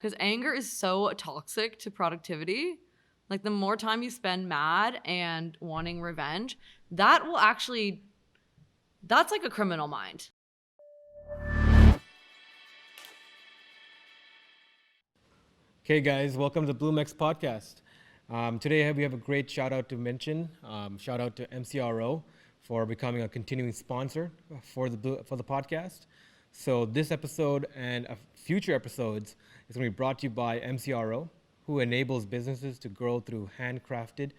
Because anger is so toxic to productivity. Like the more time you spend mad and wanting revenge, that will actually, that's like a criminal mind. Okay, guys, welcome to the Bloom X podcast. Today we have a great shout out to mention. Shout out to MCRO for becoming a continuing sponsor for the podcast. So this episode and future episodes is going to be brought to you by MCRO, who enables businesses to grow through handcrafted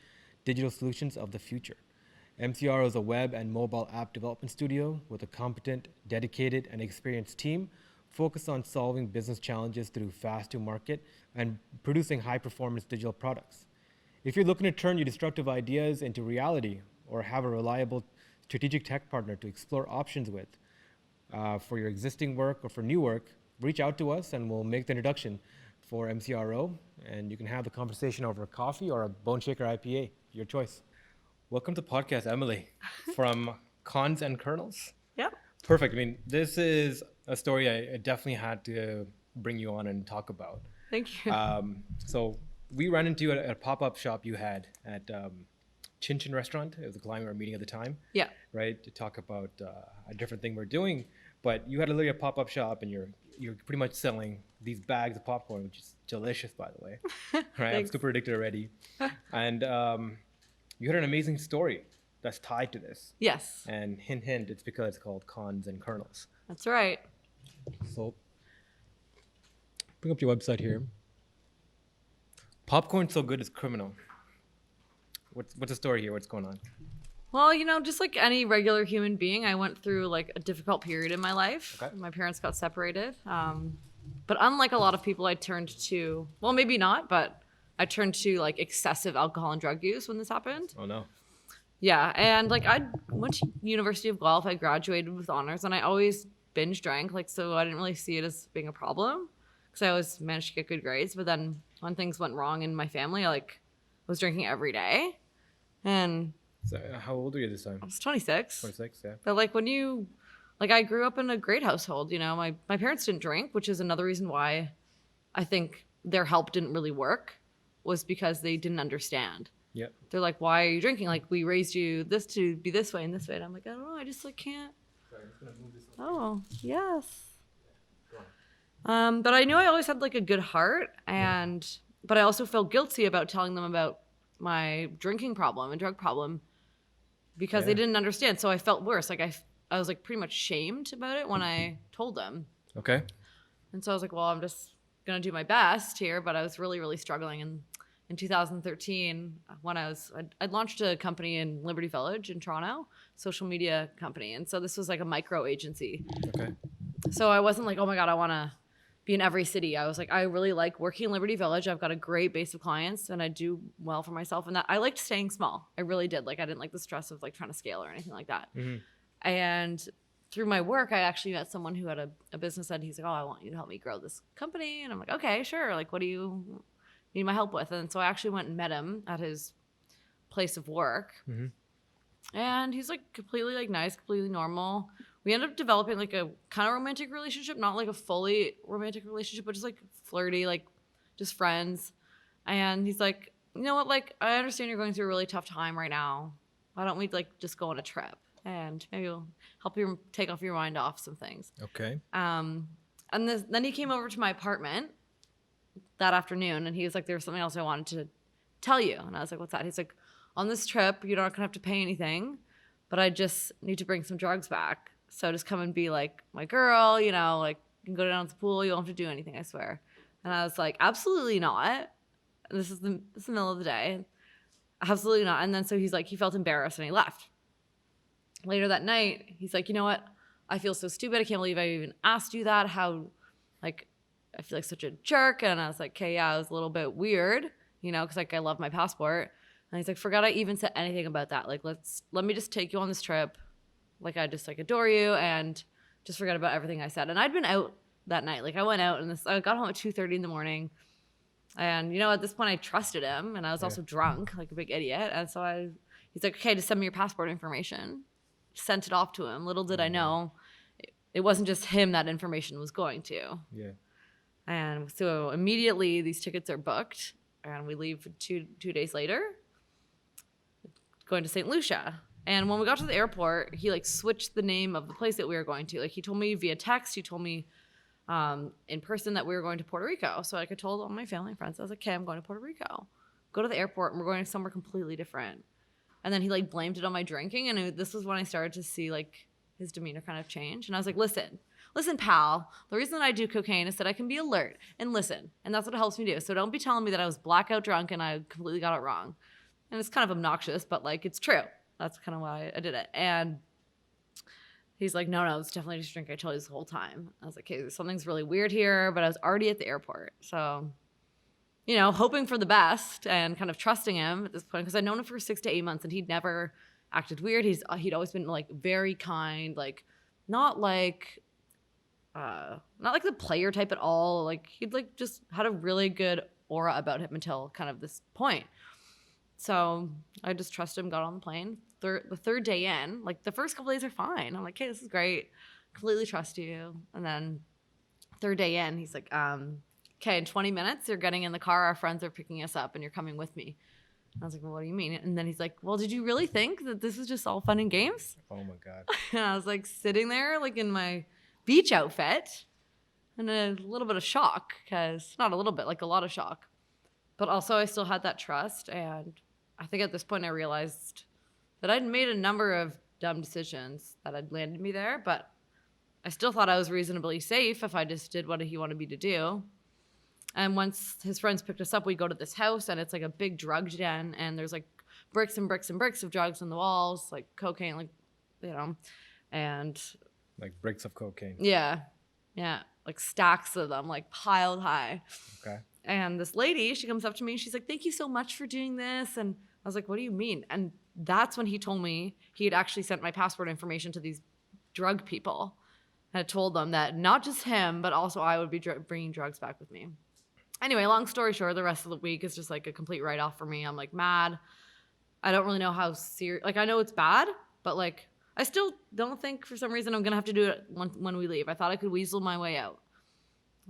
digital solutions of the future. MCRO is a web and mobile app development studio with a competent, dedicated, and experienced team focused on solving business challenges through fast to market and producing high-performance digital products. If you're looking to turn your destructive ideas into reality or have a reliable strategic tech partner to explore options with for your existing work or for new work, reach out to us and we'll make the introduction for MCRO, and you can have the conversation over a coffee or a Bone Shaker IPA, your choice. Welcome to the podcast, Emily, from Cons and Kernels. Yep. Perfect. I mean, this is a story I definitely had to bring you on and talk about. Thank you. So we ran into you at a pop-up shop you had at Chin Chin restaurant. It was a client we were meeting at the time. Yeah. Right, to talk about a different thing we're doing. But you had literally a pop-up shop, and you're pretty much selling these bags of popcorn, which is delicious, by the way. Right, I'm super addicted already. And you had an amazing story that's tied to this. Yes. And hint, hint, it's because it's called Cons and Kernels. That's right. So bring up your website here. Popcorn so good it's criminal. What's the story here? What's going on? Well, just like any regular human being, I went through like a difficult period in my life. Okay. My parents got separated. But unlike a lot of people, I turned to, well, maybe not, but I turned to like excessive alcohol and drug use when this happened. Oh no. Yeah, and like I went to University of Guelph. I graduated with honors, and I always binge drank, like so I didn't really see it as being a problem because I always managed to get good grades. But then when things went wrong in my family, I was drinking every day, and So how old are you this time? I was 26. 26, yeah. But like when you, like I grew up in a great household. My parents didn't drink, which is another reason why I think their help didn't really work, was because they didn't understand. Yeah. They're like, why are you drinking? Like, we raised you this to be this way and this way. And I'm like, I don't know. I just can't. Sorry, I'm just gonna move this. Oh, yes. Go on. But I knew I always had like a good heart, but I also felt guilty about telling them about my drinking problem and drug problem because they didn't understand. So I felt worse. Like I was like pretty much shamed about it when I told them. Okay. And so I was like, well, I'm just going to do my best here. But I was really, really struggling. And in 2013, when I'd launched a company in Liberty Village in Toronto, social media company. And so this was like a micro agency. Okay. So I wasn't like, oh my God, I want to be in every city. I was like, I really like working in Liberty Village. I've got a great base of clients and I do well for myself. And that I liked staying small. I really did. Like, I didn't like the stress of like trying to scale or anything like that. Mm-hmm. And through my work, I actually met someone who had a business and he's like, oh, I want you to help me grow this company. And I'm like, okay, sure. Like, what do you need my help with? And so I actually went and met him at his place of work. Mm-hmm. And he's like completely like nice, completely normal. We ended up developing like a kind of romantic relationship, not like a fully romantic relationship, but just like flirty, like just friends. And he's like, you know what? Like, I understand you're going through a really tough time right now. Why don't we like just go on a trip and maybe we'll help you take off your mind off some things. Okay. And then he came over to my apartment that afternoon and he was like, there's something else I wanted to tell you. And I was like, what's that? He's like, on this trip, you're not gonna have to pay anything, but I just need to bring some drugs back. So just come and be like my girl, like you can go down to the pool, you don't have to do anything, I swear. And I was like, absolutely not. This is the middle of the day. Absolutely not. And then so he's like, he felt embarrassed and he left. Later that night, he's like, you know what? I feel so stupid. I can't believe I even asked you that. How, like, I feel like such a jerk. And I was like, okay, yeah, it was a little bit weird, because like I love my passport. And he's like, forgot I even said anything about that. Like, let me just take you on this trip. Like, I just like adore you and just forget about everything I said. And I'd been out that night. Like, I went out and I got home at 2:30 in the morning. And, at this point I trusted him and I was also drunk, like a big idiot. And so he's like, okay, just send me your passport information. Sent it off to him. Little did I know, it wasn't just him that information was going to. Yeah. And so immediately these tickets are booked, and we leave 2 days later, going to St. Lucia. And when we got to the airport, he like switched the name of the place that we were going to. Like he told me via text, he told me in person that we were going to Puerto Rico. So like I told all my family and friends, I was like, okay, I'm going to Puerto Rico. Go to the airport and we're going somewhere completely different. And then he like blamed it on my drinking. And this was when I started to see like his demeanor kind of change. And I was like, listen, pal, the reason that I do cocaine is that I can be alert and listen. And that's what it helps me do. So don't be telling me that I was blackout drunk and I completely got it wrong. And it's kind of obnoxious, but like it's true. That's kind of why I did it. And he's like, no, it's definitely just a drink. I told you this whole time. I was like, okay, something's really weird here, but I was already at the airport. So, you know, hoping for the best and kind of trusting him at this point, because I'd known him for 6 to 8 months and he'd never acted weird. He'd always been like very kind, like not like the player type at all. Like he'd like just had a really good aura about him until kind of this point. So I just trusted him, got on the plane. The third day in, like the first couple days are fine. I'm like, hey, this is great. Completely trust you. And then third day in, he's like, okay, in 20 minutes, you're getting in the car. Our friends are picking us up and you're coming with me. And I was like, well, what do you mean? And then he's like, well, did you really think that this is just all fun and games? Oh my God. And I was like sitting there like in my beach outfit and a little bit of shock, because not a little bit, like a lot of shock. But also I still had that trust. And I think at this point I realized that I'd made a number of dumb decisions that had landed me there, but I still thought I was reasonably safe if I just did what he wanted me to do. And once his friends picked us up, we go to this house, and it's like a big drug den, and there's like bricks and bricks and bricks of drugs on the walls, like cocaine, like, you know, and Like bricks of cocaine. yeah, like stacks of them, like piled high. Okay. And this lady, she comes up to me, and she's like, thank you so much for doing this. And I was like, what do you mean? And that's when he told me he had actually sent my passport information to these drug people. And I told them that not just him, but also I would be bringing drugs back with me. Anyway, long story short, the rest of the week is just like a complete write-off for me. I'm like mad. I don't really know how serious, like I know it's bad, but like I still don't think for some reason I'm going to have to do it when we leave. I thought I could weasel my way out.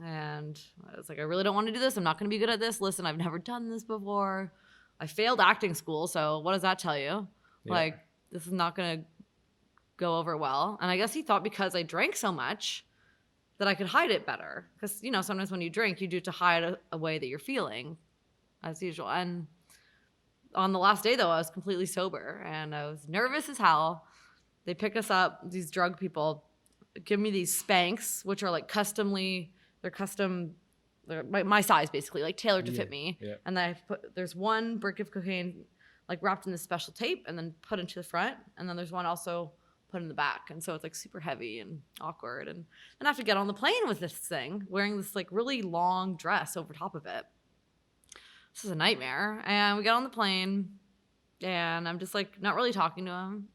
And I was like, I really don't want to do this. I'm not going to be good at this. Listen, I've never done this before. I failed acting school, so what does that tell you? Yeah. Like, this is not going to go over well. And I guess he thought because I drank so much that I could hide it better. Because, you know, sometimes when you drink, you do it to hide a way that you're feeling, as usual. And on the last day, though, I was completely sober, and I was nervous as hell. They pick us up, these drug people, give me these Spanx, which are like they're my size, basically, like tailored to fit me. Yeah. And there's one brick of cocaine like wrapped in this special tape and then put into the front. And then there's one also put in the back. And so it's like super heavy and awkward. And then I have to get on the plane with this thing, wearing this like really long dress over top of it. This is a nightmare. And we get on the plane and I'm just like not really talking to him.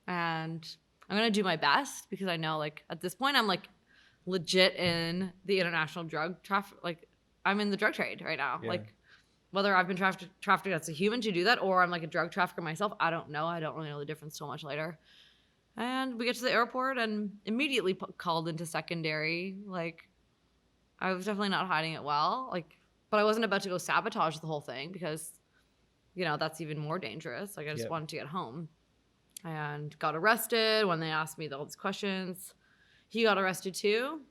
And I'm going to do my best because I know like at this point I'm like legit in the international drug traffic. Like I'm in the drug trade right now. Yeah. Like whether I've been trafficked as a human to do that or I'm like a drug trafficker myself, I don't know. I don't really know the difference till much later. And we get to the airport and immediately called into secondary. Like I was definitely not hiding it well. Like, but I wasn't about to go sabotage the whole thing because, you know, that's even more dangerous. Like I just wanted to get home. And got arrested when they asked me all these questions. He got arrested too.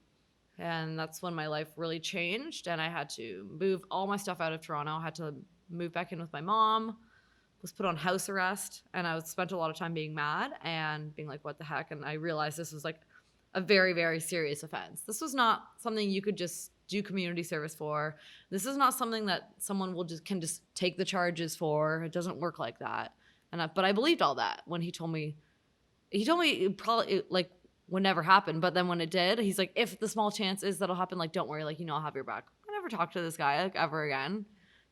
And that's when my life really changed. And I had to move all my stuff out of Toronto. I had to move back in with my mom, was put on house arrest. And I spent a lot of time being mad and being like, what the heck? And I realized this was like a very, very serious offense. This was not something you could just do community service for. This is not something that someone can just take the charges for. It doesn't work like that. But I believed all that when he told me it probably like would never happen. But then when it did, he's like, if the small chance is that'll happen, like, don't worry, like, you know, I'll have your back. I never talked to this guy like ever again.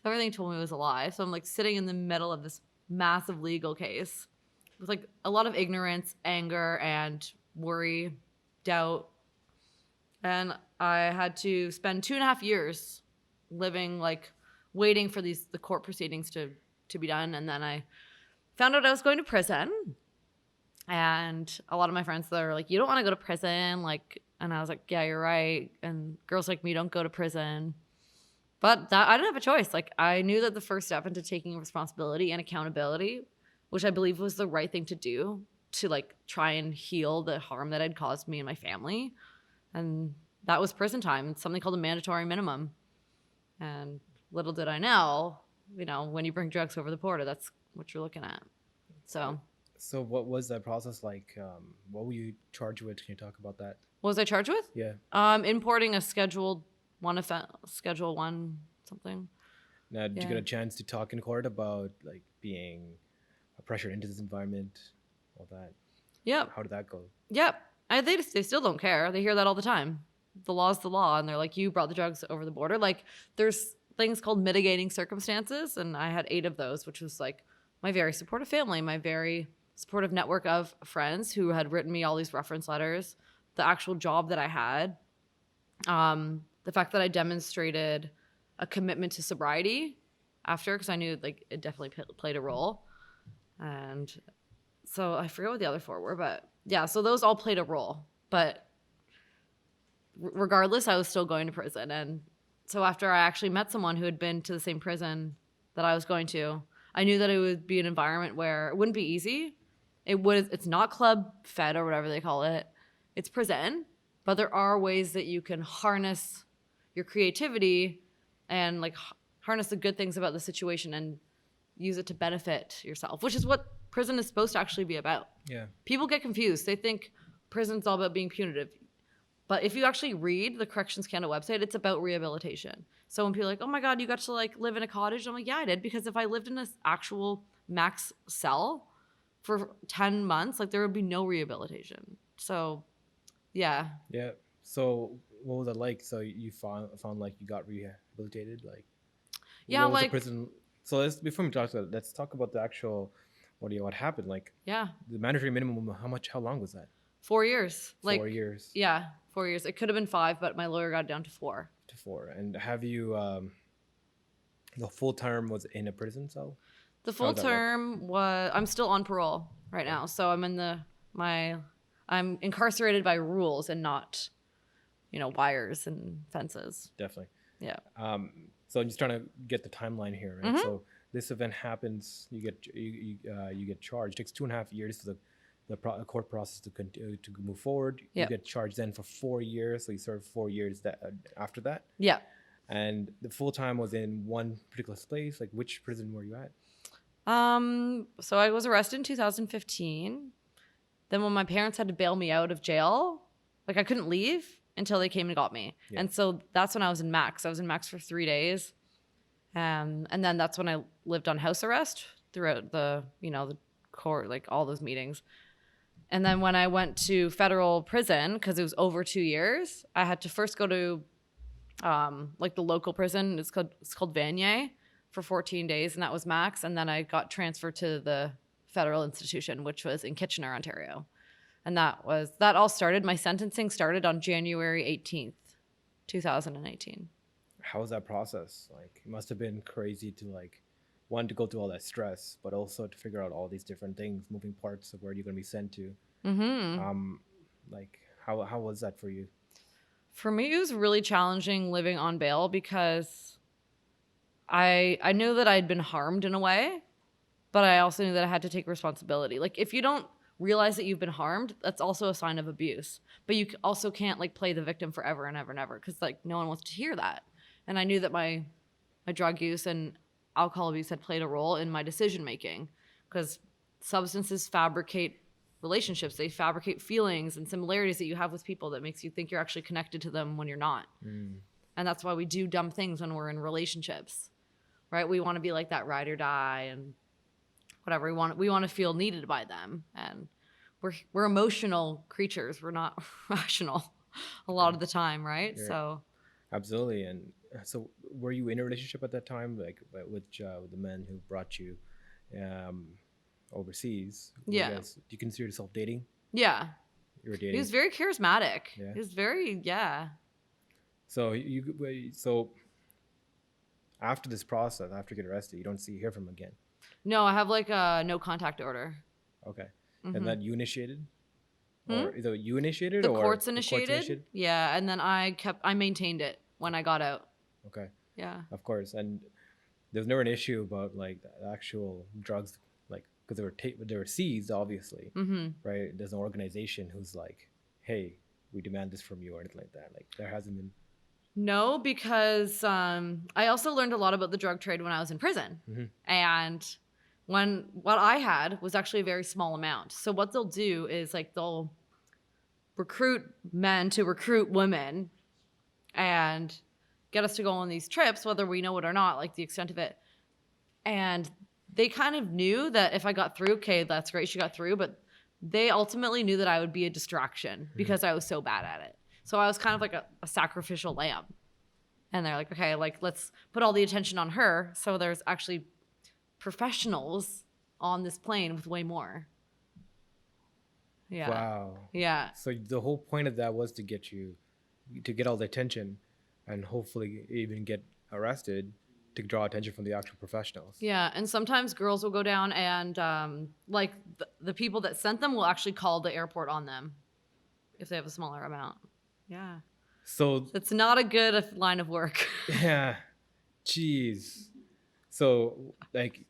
Everything he told me was a lie. So I'm like sitting in the middle of this massive legal case with like a lot of ignorance, anger, and worry, doubt. And I had to spend 2.5 years living like waiting for the court proceedings to be done. And then I found out I was going to prison. And a lot of my friends that are like, you don't want to go to prison. Like, And I was like, yeah, you're right. And girls like me don't go to prison. But that I didn't have a choice. Like, I knew that the first step into taking responsibility and accountability, which I believe was the right thing to do to like try and heal the harm that had caused me and my family. And that was prison time. It's something called a mandatory minimum. And little did I know, when you bring drugs over the border, that's what you're looking at. So what was that process like? What were you charged with? Can you talk about that? What was I charged with? Yeah. Importing a Schedule 1 something. Now, did you Yeah. get a chance to talk in court about like being pressured into this environment, all that? Yep. How did that go? Yep. They still don't care. They hear that all the time. The law's the law, and they're like, you brought the drugs over the border. Like, there's things called mitigating circumstances, and I had 8 of those, which was like my very supportive family, my very supportive network of friends who had written me all these reference letters, the actual job that I had, the fact that I demonstrated a commitment to sobriety after, because I knew like it definitely played a role. And so I forget what the other 4 were, but yeah, so those all played a role. But regardless, I was still going to prison. And so after I actually met someone who had been to the same prison that I was going to, I knew that it would be an environment where it wouldn't be easy. It's not club fed or whatever they call it. It's prison, but there are ways that you can harness your creativity and like harness the good things about the situation and use it to benefit yourself, which is what prison is supposed to actually be about. Yeah. People get confused. They think prison's all about being punitive. But if you actually read the Corrections Canada website, it's about rehabilitation. So when people are like, oh my God, you got to like live in a cottage, I'm like, yeah, I did. Because if I lived in an actual max cell for 10 months, like there would be no rehabilitation. So yeah. Yeah. So what was it like? So you found like you got rehabilitated? Like, Yeah, what was the like prison? So before we talk about it, let's talk about the actual, what happened? Like yeah, the mandatory minimum, how long was that? 4 years. 4 years. Yeah, 4 years. It could have been 5, but my lawyer got it down to 4. To 4. And have you the full term was in a prison cell? The full does that work? term was I'm still on parole right now, so I'm in I'm incarcerated by rules and not, wires and fences. Definitely. Yeah. So I'm just trying to get the timeline here, right? Mhm. So this event happens, you get charged. It takes 2.5 years for the court process to move forward. Yeah. You get charged then for 4 years, so you serve 4 years after that. Yeah. And the full time was in one particular place. Like, which prison were you at? So I was arrested in 2015. Then when my parents had to bail me out of jail, like I couldn't leave until they came and got me. Yeah. And so that's when I was in Max. I was in Max for 3 days. And then that's when I lived on house arrest throughout the court, like all those meetings. And then when I went to federal prison, because it was over 2 years, I had to first go to like the local prison. It's called Vanier for 14 days, and that was Max. And then I got transferred to the federal institution, which was in Kitchener, Ontario. And that all started. My sentencing started on January 18th, 2018. How was that process? Like, it must have been crazy to to go through all that stress, but also to figure out all these different things, moving parts of where you're going to be sent to. Mm-hmm. Like, how was that for you? For me, it was really challenging living on bail because I knew that I'd been harmed in a way, but I also knew that I had to take responsibility. Like, if you don't realize that you've been harmed, that's also a sign of abuse. But you also can't play the victim forever and ever and ever, because no one wants to hear that. And I knew that my drug use and alcohol abuse had played a role in my decision making, because substances fabricate relationships. They fabricate feelings and similarities that you have with people that makes you think you're actually connected to them when you're not. And that's why we do dumb things when we're in relationships, right? We want to be like that ride or die and whatever. We want to feel needed by them, and we're emotional creatures. We're not rational a lot of the time, right? Yeah. So Absolutely. And so were you in a relationship at that time, like with the men who brought you overseas? Yeah. Do you consider yourself dating? yeah, You were dating. he was very charismatic. Yeah. He was very So so after this process, after you get arrested, you don't hear from him again. No, I have a no contact order. Okay. Mhm. And that you initiated? or either you initiated The or courts the courts initiated. Yeah, and then I maintained it when I got out. Okay, Yeah. of course. And there's never an issue about like the actual drugs, like because they were seized, obviously, right? There's an organization who's like, hey, we demand this from you or anything like that. Like there hasn't been. No, because I also learned a lot about the drug trade when I was in prison. And what I had was actually a very small amount. So what they'll do is like they'll recruit men to recruit women and get us to go on these trips, whether we know it or not, like the extent of it. And they kind of knew that if I got through, okay, that's great, she got through, but they ultimately knew that I would be a distraction because I was so bad at it. So I was kind of like a sacrificial lamb. And they're like, okay, like let's put all the attention on her. So there's actually professionals on this plane with way more. Yeah. Wow. Yeah. So the whole point of that was to get all the attention, and hopefully even get arrested to draw attention from the actual professionals. Yeah, and sometimes girls will go down and like the people that sent them will actually call the airport on them if they have a smaller amount. Yeah. So It's not a good line of work. yeah, jeez. So like,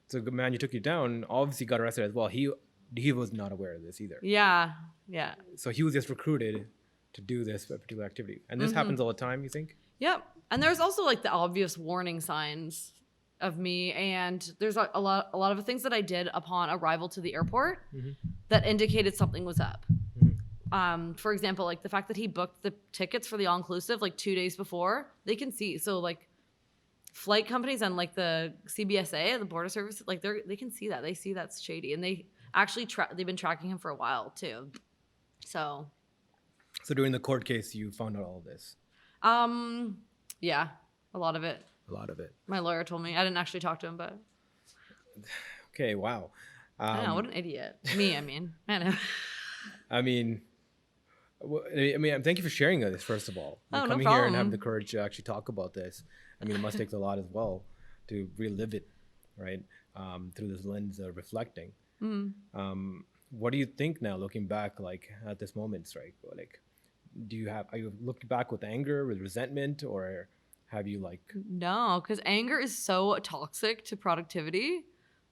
the man you took you down obviously got arrested as well. He was not aware of this either. Yeah. Yeah. So he was just recruited to do this particular activity, and this happens all the time. You think? Yep. And there's also like the obvious warning signs of me, and there's a lot of things that I did upon arrival to the airport that indicated something was up. For example, like the fact that he booked the tickets for the all-inclusive like 2 days before, they can see. So like flight companies and like the CBSA, the border service, like they can see that. They see that's shady, and they actually they've been tracking him for a while too. So during the court case, you found out all of this. Yeah, a lot of it. A lot of it. My lawyer told me. I didn't actually talk to him, but Okay, wow. I know, what an idiot. Me, I mean. I know. I mean, thank you for sharing this, first of all. Oh, no coming here and problem. having the courage to actually talk about this. I mean, it must take a lot as well to relive it, right? Through this lens of reflecting. What do you think now, looking back, like at this moment, right? Like, are you looking back with anger, with resentment, or have you like? No, because anger is so toxic to productivity.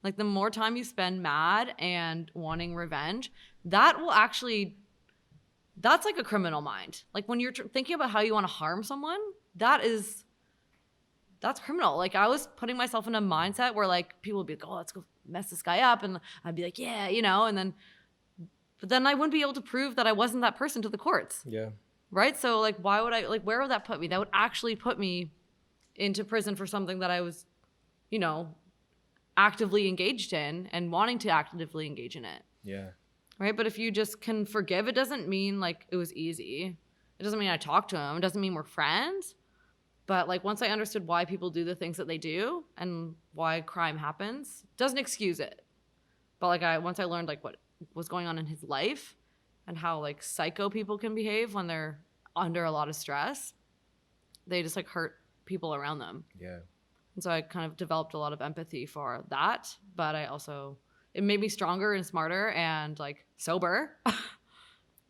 Like the more time you spend mad and wanting revenge, that will actually, that's like a criminal mind. Like when you're thinking about how you want to harm someone, that's criminal. Like I was putting myself in a mindset where like people would be like, oh, let's go mess this guy up. And I'd be like, yeah, but then I wouldn't be able to prove that I wasn't that person to the courts. Yeah. Right? So like why would I, like where would that put me? That would actually put me into prison for something that I was, actively engaged in and wanting to actively engage in it. Yeah. Right? But if you just can forgive, it doesn't mean like it was easy. It doesn't mean I talked to him. It doesn't mean we're friends. But like once I understood why people do the things that they do and why crime happens, doesn't excuse it. But like once I learned like what was going on in his life and how like psycho people can behave when they're under a lot of stress, they just like hurt people around them. Yeah. And so I kind of developed a lot of empathy for that, but it made me stronger and smarter and like sober.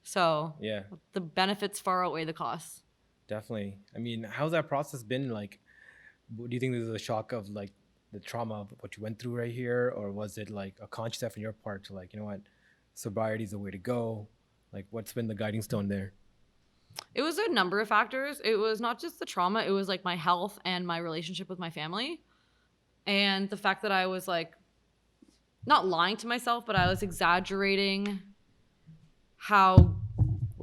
So yeah, the benefits far outweigh the costs. Definitely. I mean, how's that process been like? Do you think this is a shock of like the trauma of what you went through right here, or was it like a conscious effort on your part to like, you know what, sobriety is the way to go? Like, what's been the guiding stone there? It was a number of factors. It was not just the trauma. It was like my health and my relationship with my family. And the fact that I was like, not lying to myself, but I was exaggerating how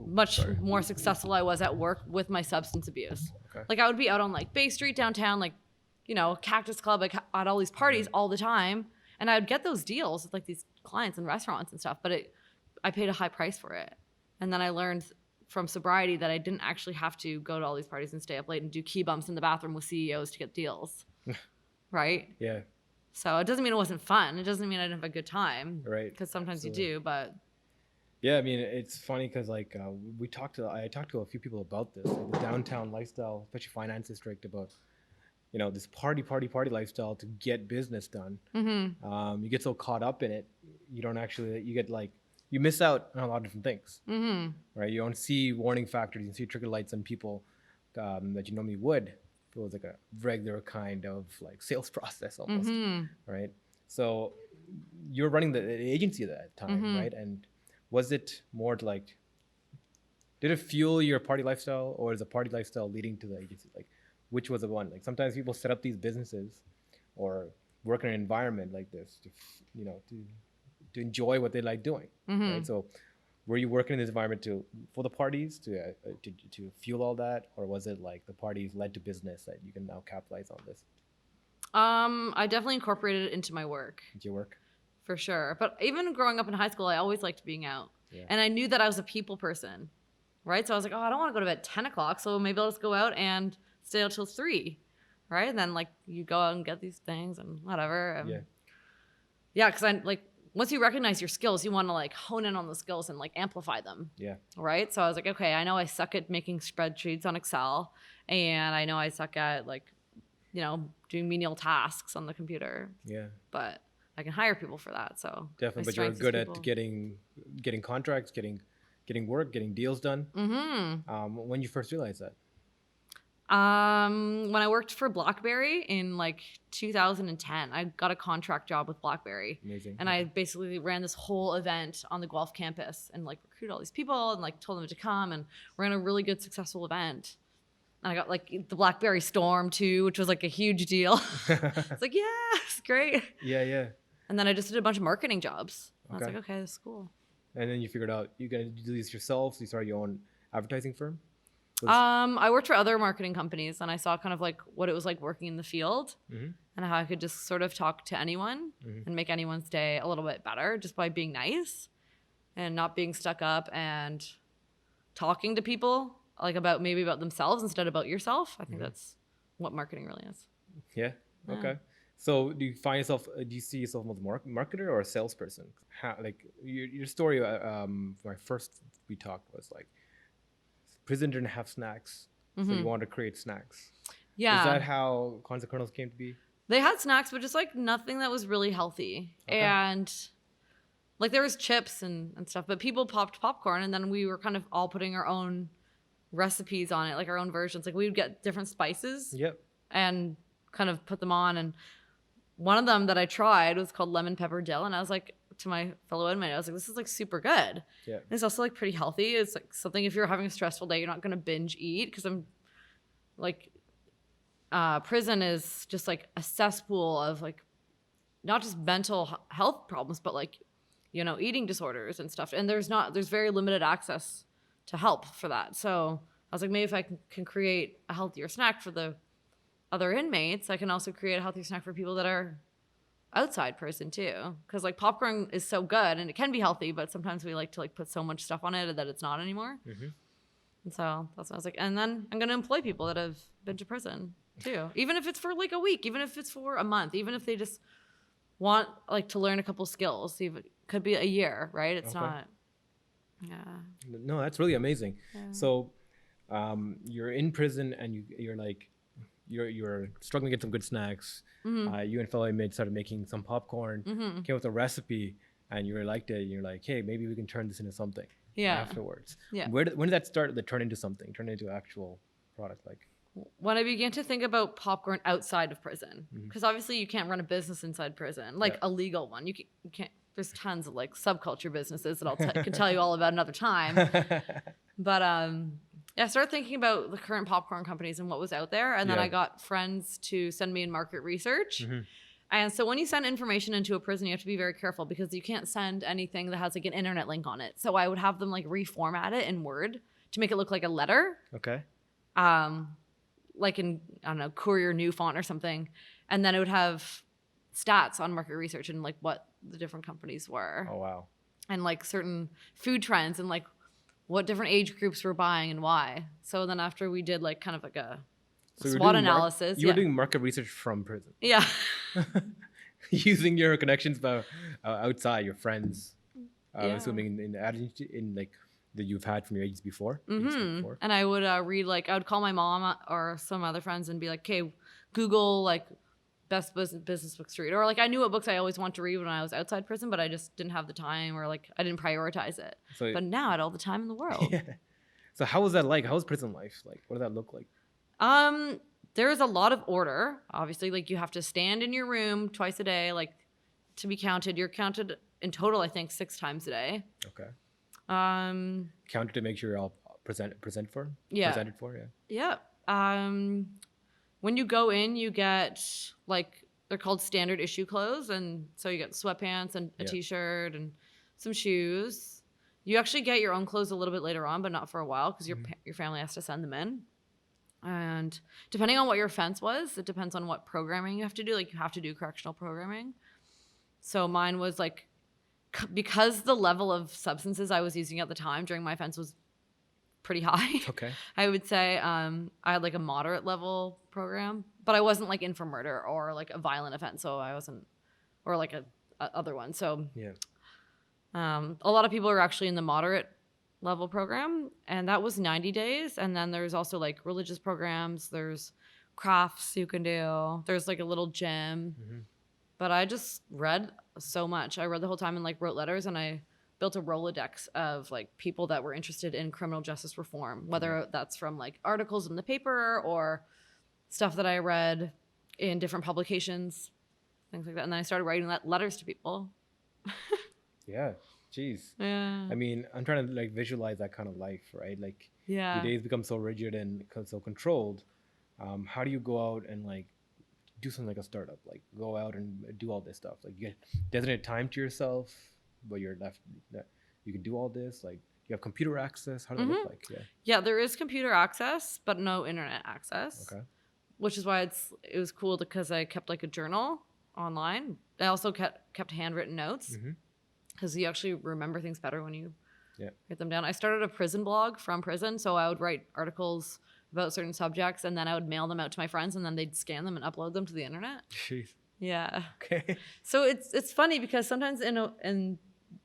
much more successful I was at work with my substance abuse. Okay. Like I would be out on like Bay Street downtown, like, Cactus Club, like at all these parties all the time. And I would get those deals with like these clients and restaurants and stuff, but I paid a high price for it. And then I learned from sobriety that I didn't actually have to go to all these parties and stay up late and do key bumps in the bathroom with CEOs to get deals. Right? Yeah. So it doesn't mean it wasn't fun. It doesn't mean I didn't have a good time. Right. Because sometimes Absolutely. you do, but. Yeah, I mean, it's funny because like I talked to a few people about this, like the downtown lifestyle, especially finance district, about this party lifestyle to get business done. Mm-hmm. You get so caught up in it, you don't actually, you get like you miss out on a lot of different things, right? You don't see warning factors, you see trigger lights on people that you normally would. It was like a regular kind of like sales process almost, right? So you're running the agency at that time, right? And was it more to like, did it fuel your party lifestyle, or is the party lifestyle leading to the agency? Like, which was the one? Like sometimes people set up these businesses or work in an environment like this to, to enjoy what they like doing, right? So were you working in this environment for the parties to fuel all that, or was it like the parties led to business that you can now capitalize on this? I definitely incorporated it into my work. Into your work? For sure. But even growing up in high school, I always liked being out. Yeah. And I knew that I was a people person, right? So I was like, oh, I don't want to go to bed at 10 o'clock, so maybe I'll just go out and stay out till 3, right? And then, like, you go out and get these things and whatever. Yeah, because once you recognize your skills, you want to, like, hone in on the skills and, like, amplify them. Yeah. Right? So I was like, okay, I know I suck at making spreadsheets on Excel, and I know I suck at, like, doing menial tasks on the computer. Yeah. But I can hire people for that. So definitely, but you're good at getting contracts, getting work, getting deals done. When you first realized that? When I worked for BlackBerry in like 2010, I got a contract job with BlackBerry. Amazing. And I basically ran this whole event on the Guelph campus and like recruited all these people and like told them to come, and ran a really good, successful event. And I got like the BlackBerry Storm too, which was like a huge deal. It's like, yeah, it's great. Yeah. And then I just did a bunch of marketing jobs. Okay. I was like, okay, this is cool. And then you figured out you're gonna do these yourself, so you started your own advertising firm? I worked for other marketing companies, and I saw kind of like what it was like working in the field, and how I could just sort of talk to anyone and make anyone's day a little bit better just by being nice and not being stuck up and talking to people like about themselves instead of about yourself. I think that's what marketing really is. Yeah. Okay. So do you see yourself as a marketer or a salesperson? How, like your story, when first we talked was like, prison didn't have snacks, so you wanted to create snacks. Yeah. Is that how Cons and Kernels came to be? They had snacks, but just like nothing that was really healthy. Okay. And like there was chips and stuff, but people popped popcorn, and then we were kind of all putting our own recipes on it, like our own versions. Like we would get different spices and kind of put them on. And one of them that I tried was called lemon pepper dill, and I was like, to my fellow inmate, I was like, this is like super good. Yeah. And it's also like pretty healthy. It's like something, if you're having a stressful day, you're not going to binge eat, because I'm like, prison is just like a cesspool of like, not just mental health problems, but like, eating disorders and stuff. And there's very limited access to help for that. So I was like, maybe if I can create a healthier snack for the other inmates, I can also create a healthier snack for people that are outside prison too, because like popcorn is so good and it can be healthy, but sometimes we like to like put so much stuff on it that it's not anymore. And so that's what I was like, and then I'm going to employ people that have been to prison too, even if it's for like a week, even if it's for a month, even if they just want like to learn a couple skills. Even could be a year, right? It's not. No, that's really amazing. So you're in prison and you're like, you're struggling to get some good snacks. You and fellow inmates started making some popcorn, came up with a recipe, and you really liked it. And you're like, hey, maybe we can turn this into something afterwards. Yeah. When did that start to turn into something, turn into actual product? Like when I began to think about popcorn outside of prison, because obviously you can't run a business inside prison, like a legal one. You can't. There's tons of like subculture businesses that I can tell you all about another time. But I started thinking about the current popcorn companies and what was out there. And then I got friends to send me in market research. And so when you send information into a prison, you have to be very careful, because you can't send anything that has like an internet link on it. So I would have them like reformat it in Word to make it look like a letter. Okay. Like in, I don't know, Courier New Font or something. And then it would have stats on market research and like what the different companies were. Oh, wow. And like certain food trends and like what different age groups were buying and why. So then after we did like kind of like a SWOT analysis. You were doing market research from prison. Yeah. Using your connections outside, your friends, assuming in like that you've had from your agency before. And I would read, like I would call my mom or some other friends and be like, okay, Google like best business books to read. Or like I knew what books I always wanted to read when I was outside prison, but I just didn't have the time, or like I didn't prioritize it. So But now I had all the time in the world. yeah. So how was that like? How was prison life like? What did that look like? There is a lot of order. Obviously, like you have to stand in your room twice a day, like to be counted. You're counted in total, I think, 6 times a day. Okay. Um, Counted to make sure you're all presented for. Yeah. Presented for. Yeah. yeah. When you go in, you get like they're called standard issue clothes, and so you get sweatpants and a Yeah. t-shirt and some shoes. You actually get your own clothes a little bit later on, but not for a while because your family has to send them in. And depending on what your offense was, it depends on what programming you have to do. Like you have to do correctional programming. So mine was like, because the level of substances I was using at the time during my offense was pretty high. Okay. I would say I had like a moderate level program, but I wasn't like in for murder or like a violent offense. So I wasn't, or like a other one. So Yeah. a lot of people are actually in the moderate level program, and that was 90 days. And then there's also like religious programs. There's crafts you can do. There's like a little gym. But I just read so much. I read the whole time and like wrote letters, and I built a Rolodex of like people that were interested in criminal justice reform, whether that's from like articles in the paper or stuff that I read in different publications, things like that. And then I started writing letters to people. Yeah. Jeez. Yeah. I mean, I'm trying to like visualize that kind of life, right? Like Yeah. your days become so rigid and so controlled. How do you go out and like do something like a startup? Like go out and do all this stuff. Like you get designated time to yourself, but you're left. You can do all this. Like you have computer access. How does that look like? Yeah. Yeah, there is computer access, but no internet access. Okay. Which is why it was cool because I kept like a journal online. I also kept handwritten notes. Because you actually remember things better when you write them down. I started a prison blog from prison, so I would write articles about certain subjects, and then I would mail them out to my friends, and then they'd scan them and upload them to the internet. Jeez. Yeah. Okay. So it's funny because sometimes in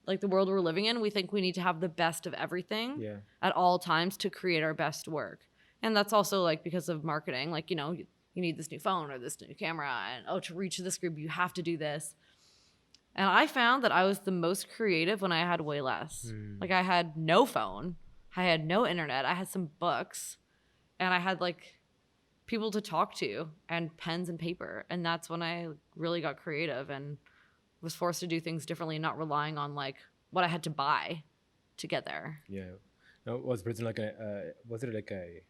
like the world we're living in, we think we need to have the best of everything at all times to create our best work, and that's also like because of marketing. Like you need this new phone or this new camera, and to reach this group you have to do this. And I found that I was the most creative when I had way less. Like I had no phone, I had no internet, I had some books, and I had like people to talk to and pens and paper. And that's when I really got creative and was forced to do things differently, not relying on like what I had to buy to get there. Yeah. Now, was prison like was it like a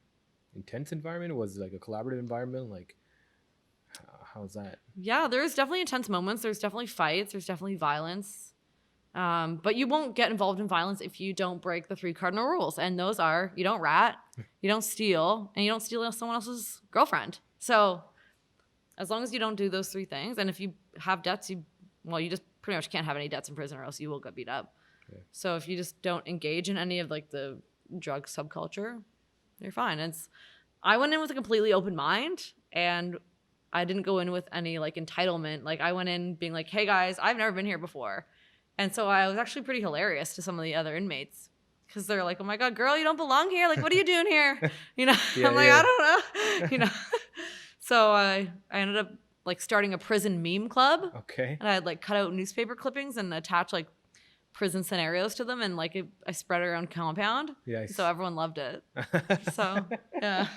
intense environment? Was it like a collaborative environment? Like how's that? Yeah, there's definitely intense moments. There's definitely fights. There's definitely violence. But you won't get involved in violence if you don't break the 3 cardinal rules. And those are you don't rat, you don't steal, and you don't steal someone else's girlfriend. So as long as you don't do those 3 things, and if you have debts, you just pretty much can't have any debts in prison or else you will get beat up. Yeah. So if you just don't engage in any of like the drug subculture, you're fine. I went in with a completely open mind, and I didn't go in with any like entitlement. Like I went in being like, hey guys, I've never been here before. And so I was actually pretty hilarious to some of the other inmates because they're like, oh my God, girl, you don't belong here. Like, what are you doing here? I'm like, I don't know. So I ended up like starting a prison meme club. Okay. And I had like cut out newspaper clippings and attach like prison scenarios to them. And like I spread it around compound. Yes. So everyone loved it. So yeah.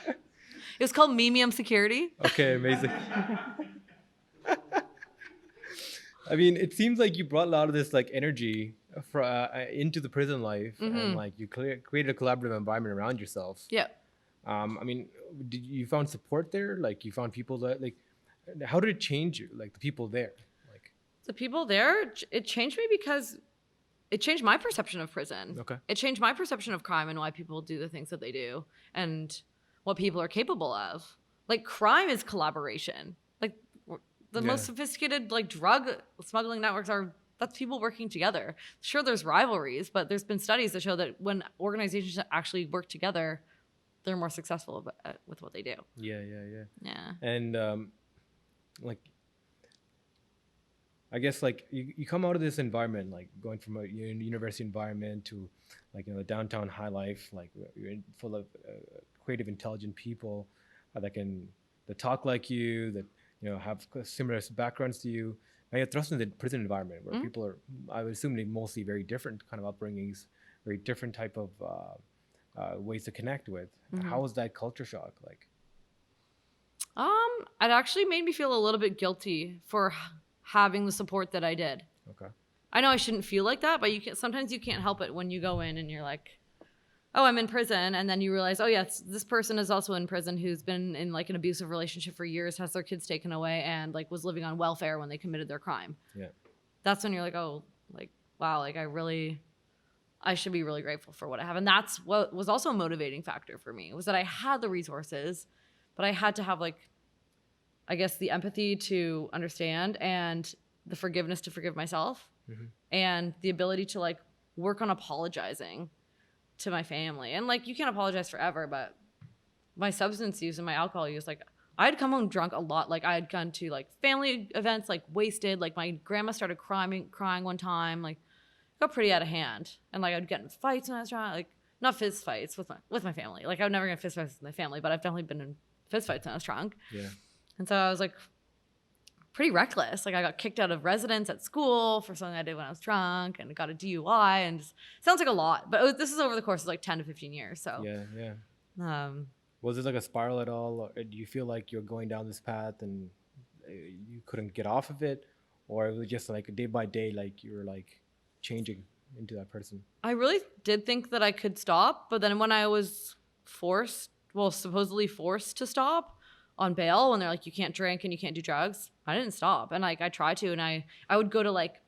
It was called Memium Security. Okay, amazing. I mean, it seems like you brought a lot of this like energy into the prison life, and like you created a collaborative environment around yourself. Yeah. I mean, did you found support there? Like you found people that like, how did it change you? Like the people there, like the people there, it changed me because it changed my perception of prison. Okay. It changed my perception of crime and why people do the things that they do, and what people are capable of. Like crime is collaboration. Like the most sophisticated like drug smuggling networks that's people working together. Sure, there's rivalries, but there's been studies that show that when organizations actually work together, they're more successful with what they do. Yeah. And like, I guess like you come out of this environment, like going from a university environment to like, the downtown high life, like you're full of creative, intelligent people that talk like you, that have similar backgrounds to you, and you're thrust into the prison environment where people are, I would assume, mostly very different kind of upbringings, very different type of ways to connect with. How was that culture shock like? It actually made me feel a little bit guilty for having the support that I did. Okay. I know I shouldn't feel like that, but sometimes you can't help it when you go in and you're like, oh, I'm in prison. And then you realize, oh, yes, this person is also in prison who's been in like an abusive relationship for years, has their kids taken away, and like was living on welfare when they committed their crime. Yeah. That's when you're like, oh, like, wow, like I should be really grateful for what I have. And that's what was also a motivating factor for me, was that I had the resources, but I had to have like, I guess, the empathy to understand and the forgiveness to forgive myself and the ability to like work on apologizing to my family. And like, you can't apologize forever, but my substance use and my alcohol use, like I'd come home drunk a lot. Like I had gone to like family events, like wasted, like my grandma started crying one time, like got pretty out of hand. And like I'd get in fights when I was drunk, like not fist fights with my family. Like I would never get fist fights with my family, but I've definitely been in fist fights when I was drunk. Yeah. And so I was like pretty reckless. Like I got kicked out of residence at school for something I did when I was drunk, and got a DUI, and sounds like a lot, but this is over the course of like 10 to 15 years. So yeah. Was it like a spiral at all, or do you feel like you're going down this path and you couldn't get off of it, or it was just like day by day, like you were like changing into that person? I really did think that I could stop, but then when I was supposedly forced to stop on bail, when they're like, you can't drink and you can't do drugs, I didn't stop. And like I tried to, and I would go to like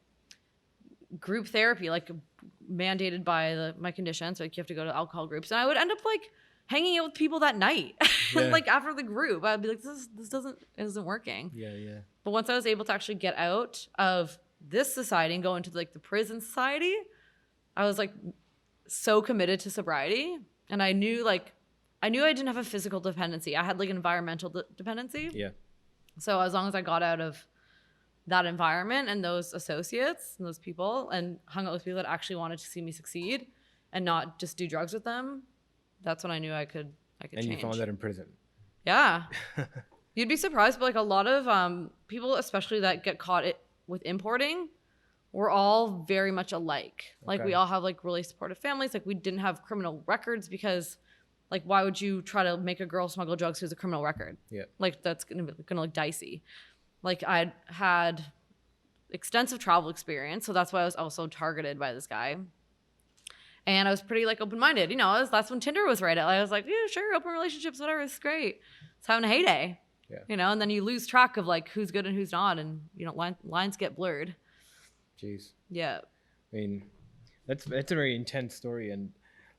group therapy, like mandated by my condition, so like you have to go to alcohol groups, and I would end up like hanging out with people that night. And like after the group, I'd be like, this isn't working. Yeah. But once I was able to actually get out of this society and go into like the prison society, I was like so committed to sobriety. And I knew I didn't have a physical dependency. I had like an environmental dependency. Yeah. So as long as I got out of that environment and those associates and those people and hung out with people that actually wanted to see me succeed and not just do drugs with them, that's when I knew I could And change. you found that in prison. Yeah. You'd be surprised, but like a lot of people, especially that get caught with importing, we're all very much alike. Like we all have like really supportive families. Like we didn't have criminal records because like why would you try to make a girl smuggle drugs who's a criminal record? Yeah. Like that's gonna look dicey. Like I had extensive travel experience, so that's why I was also targeted by this guy. And I was pretty like open-minded, that's when Tinder was right. I was like, yeah, sure, open relationships, whatever, it's great. It's having a heyday. Yeah. And then you lose track of like who's good and who's not, and lines get blurred. Jeez. Yeah. I mean, that's a very intense story, and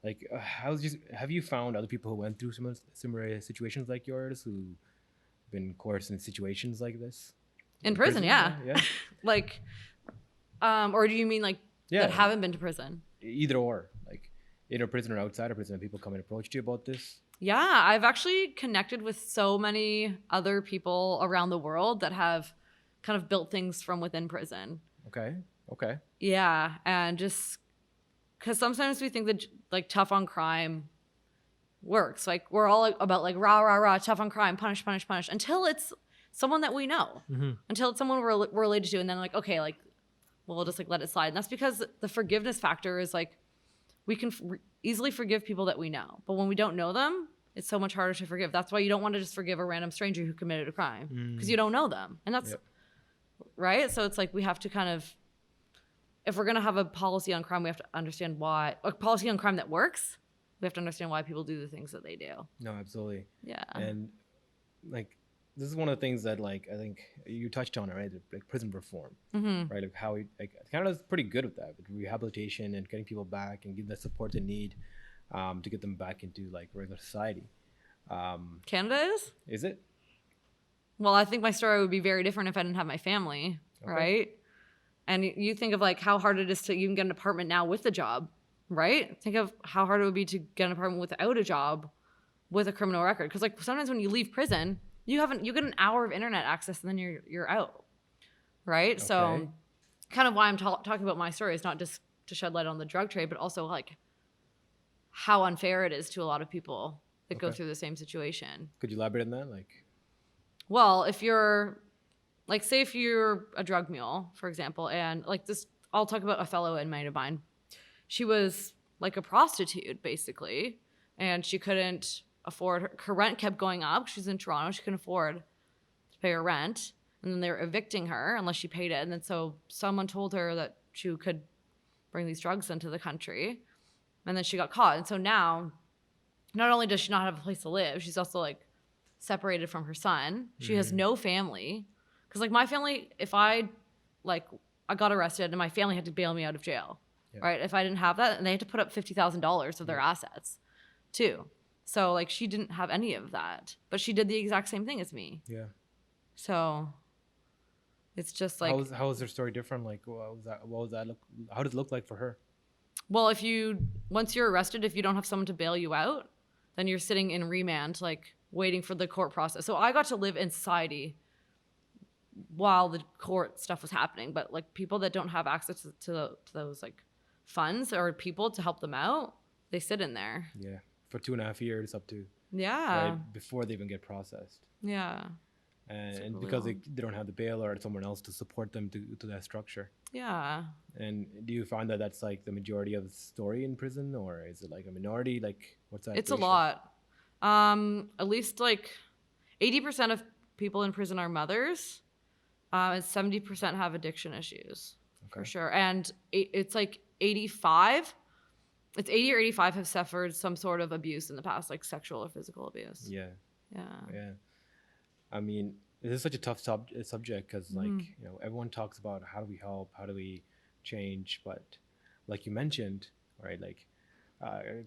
like, have you found other people who went through similar situations like yours, who've been coerced in situations like this? In prison, yeah. Yeah. Like, or do you mean like that haven't been to prison? Either or, like in a prison or outside of prison, people come and approach you about this? Yeah, I've actually connected with so many other people around the world that have kind of built things from within prison. Okay. Yeah, and just because sometimes we think that like tough on crime works. Like we're all about like rah, tough on crime, punish, until it's someone that we know, until it's someone we're related to, and then like, okay, like we'll just like let it slide. And that's because the forgiveness factor is like we can easily forgive people that we know, but when we don't know them, it's so much harder to forgive. That's why you don't want to just forgive a random stranger who committed a crime, because you don't know them, and that's right. So it's like we have to kind of, if we're gonna have a policy on crime, we have to understand why. A policy on crime that works, we have to understand why people do the things that they do. No, absolutely. Yeah. And like, this is one of the things that like I think you touched on it, right? Like prison reform, right? Like how Canada's pretty good with that, with rehabilitation and getting people back and giving the support they need to get them back into like regular society. Canada is? Is it? Well, I think my story would be very different if I didn't have my family, right? And you think of like how hard it is to even get an apartment now with a job, right? Think of how hard it would be to get an apartment without a job with a criminal record. Because like sometimes when you leave prison, you get an hour of internet access and then you're out, right? Okay. So kind of why I'm talking about my story is not just to shed light on the drug trade, but also like how unfair it is to a lot of people that go through the same situation. Could you elaborate on that? Like, well, if you're like say if you're a drug mule, for example, and like this, I'll talk about a fellow inmate of mine. She was like a prostitute basically, and she couldn't afford her rent kept going up. She's in Toronto. She couldn't afford to pay her rent. And then they were evicting her unless she paid it. And then so someone told her that she could bring these drugs into the country. And then she got caught. And so now, not only does she not have a place to live, she's also like separated from her son. She has no family. Because like my family, if I got arrested and my family had to bail me out of jail, right? If I didn't have that, and they had to put up $50,000 of their assets too. So like she didn't have any of that, but she did the exact same thing as me. Yeah. So it's just like, how was her story different? Like, what was that look? How does it look like for her? well, once you're arrested, if you don't have someone to bail you out, then you're sitting in remand, like waiting for the court process. So I got to live in society while the court stuff was happening, but like people that don't have access to those like funds or people to help them out, they sit in there. Yeah, for 2.5 years up to. Yeah. Right, before they even get processed. Yeah. And really because they don't have the bail or someone else to support them to that structure. Yeah. And do you find that that's like the majority of the story in prison, or is it like a minority? Like, what's that? It's a ratio? lot. At least like 80% of people in prison are mothers, and 70% have addiction issues for sure. And it's like 85. It's 80 or 85 have suffered some sort of abuse in the past, like sexual or physical abuse. Yeah. Yeah. Yeah. I mean, this is such a tough subject because, like, you know, everyone talks about how do we help, how do we change, but like you mentioned, right? Like,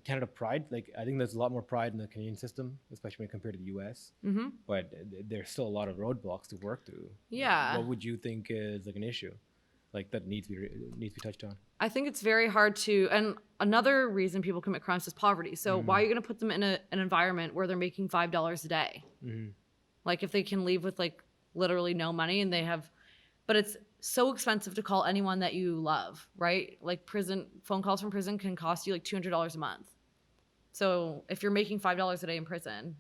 Canada pride. Like, I think there's a lot more pride in the Canadian system, especially when compared to the U.S. But there's still a lot of roadblocks to work through. Yeah. Like, what would you think is like an issue, like that needs to be touched on? I think it's very hard to, and another reason people commit crimes is poverty. So why are you going to put them in an environment where they're making $5 a day? Like if they can leave with like literally no money and they have, but it's so expensive to call anyone that you love, right? Like phone calls from prison can cost you like $200 a month. So if you're making $5 a day in prison,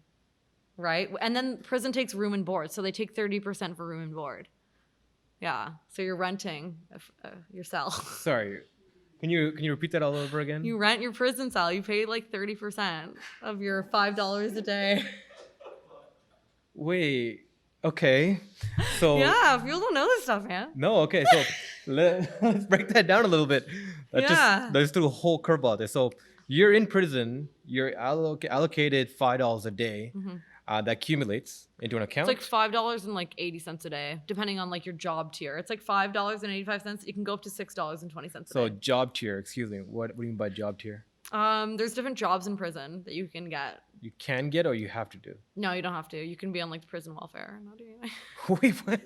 right? And then prison takes room and board. So they take 30% for room and board. Yeah. So you're renting your cell. Sorry. Can you repeat that all over again? You rent your prison cell. You pay like 30% of your $5 a day. Wait. Okay. So yeah, people don't know this stuff, man. no. Okay. So let's break that down a little bit. Let's do a whole curveball there. So you're in prison. You're allocated $5 a day. That accumulates into an account. It's like $5.80 a day, depending on like your job tier. It's like $5.85. It can go up to $6.20 a day. So job tier. Excuse me. What do you mean by job tier? There's different jobs in prison that you can get. You can get, or you have to do. No, you don't have to. You can be on like prison welfare. Not doing anything. Wait, what?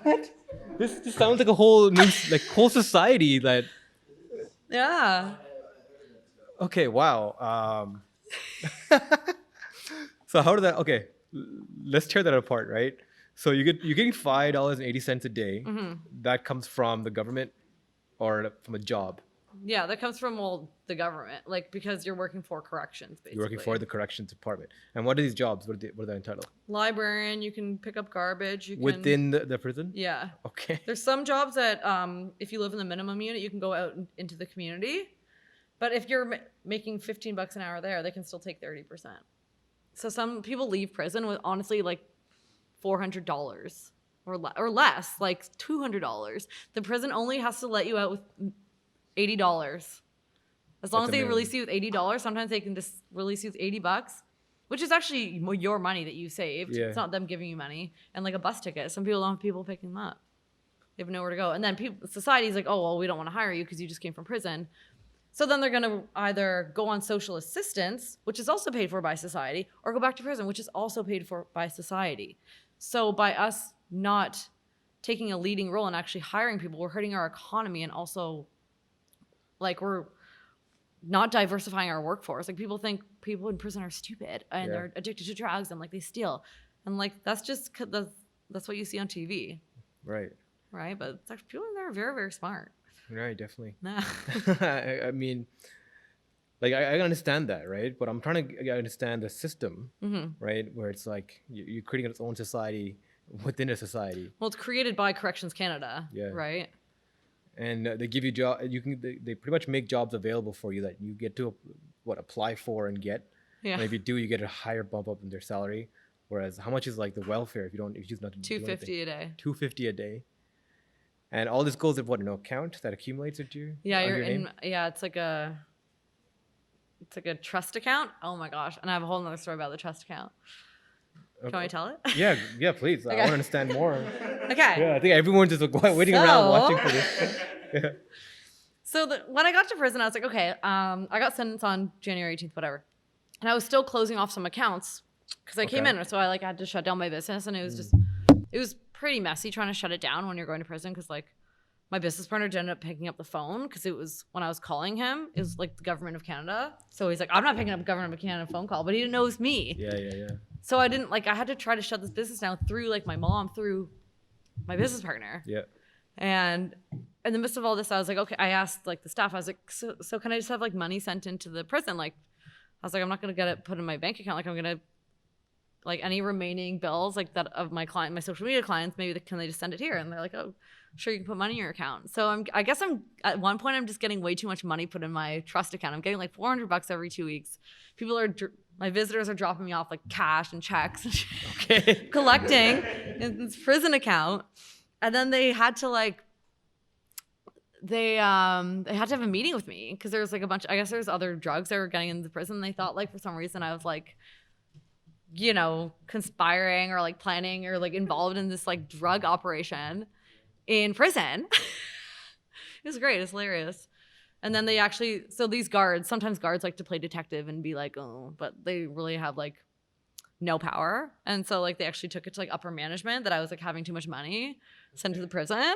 What? This sounds like a whole new, like whole society that. Yeah. Okay. Wow. So how did that? Okay, let's tear that apart, right? So you're getting $5.80 a day. That comes from the government, or from a job. Yeah, that comes from the government, like because you're working for corrections, basically. You're working for the corrections department. And what are these jobs? What are they entitled? Librarian. You can pick up garbage. You can, within the prison. Yeah. Okay. There's some jobs that if you live in the minimum unit, you can go out into the community. But if you're making $15 an hour there, they can still take 30%. So some people leave prison with honestly like $400 or less, like $200. The prison only has to let you out with $80. As long as they release you with $80, sometimes they can just release you with $80, which is actually your money that you saved. Yeah. It's not them giving you money. And like a bus ticket. Some people don't have people picking them up. They have nowhere to go. And then society's like, oh, well, we don't want to hire you because you just came from prison. So then they're going to either go on social assistance, which is also paid for by society, or go back to prison, which is also paid for by society. So by us not taking a leading role and actually hiring people, we're hurting our economy, and also like we're not diversifying our workforce. Like people think people in prison are stupid and they're addicted to drugs and like they steal. And like that's just that's what you see on TV. Right. Right? But it's actually, people in there are very, very smart. Right, definitely. Nah. I mean, like I understand that, right? But I'm trying to understand the system, right? Where it's like you're creating its own society within a society. Well, it's created by Corrections Canada, Yeah. right? And they give you job. They pretty much make jobs available for you that you get to apply for and get. Yeah. And if you do, you get a higher bump up in their salary. Whereas how much is like the welfare if you choose not to do anything? $250 a day. $250 a day. And all this goes in an account that accumulates into your Yeah, name? it's like a trust account. Oh my gosh. And I have a whole nother story about the trust account. Okay. Can I tell it? Yeah, please. I want to understand more. Okay. Yeah, I think everyone's just waiting around watching for this. Yeah. So when I got to prison, I was like, okay, I got sentenced on January 18th, whatever. And I was still closing off some accounts because I came in. So I had to shut down my business. And it was pretty messy trying to shut it down when you're going to prison because my business partner ended up picking up the phone because it was when I was calling him, it was like the government of Canada. So he's like, I'm not picking up a government of Canada phone call, but he didn't know it was me. Yeah. So I didn't I had to try to shut this business down through my mom, through my business partner. Yeah. And in the midst of all this, I was like, okay, I asked the staff, I was like, so can I just have money sent into the prison? I was like, I'm not going to get it put in my bank account. I'm going to any remaining bills that of my social media clients, maybe can they just send it here? And they're like, oh, sure, you can put money in your account. So I guess at one point I'm just getting way too much money put in my trust account. I'm getting $400 every 2 weeks. My visitors are dropping me off cash and checks, collecting in this prison account. And then they had to they had to have a meeting with me because there was a bunch. I guess there's other drugs they were getting into the prison. They thought for some reason I was conspiring or planning or involved in this drug operation in prison. It was great. It's hilarious. And then these guards, sometimes guards like to play detective and be oh, but they really have no power. And so they actually took it to upper management that I was having too much money, sent to the prison.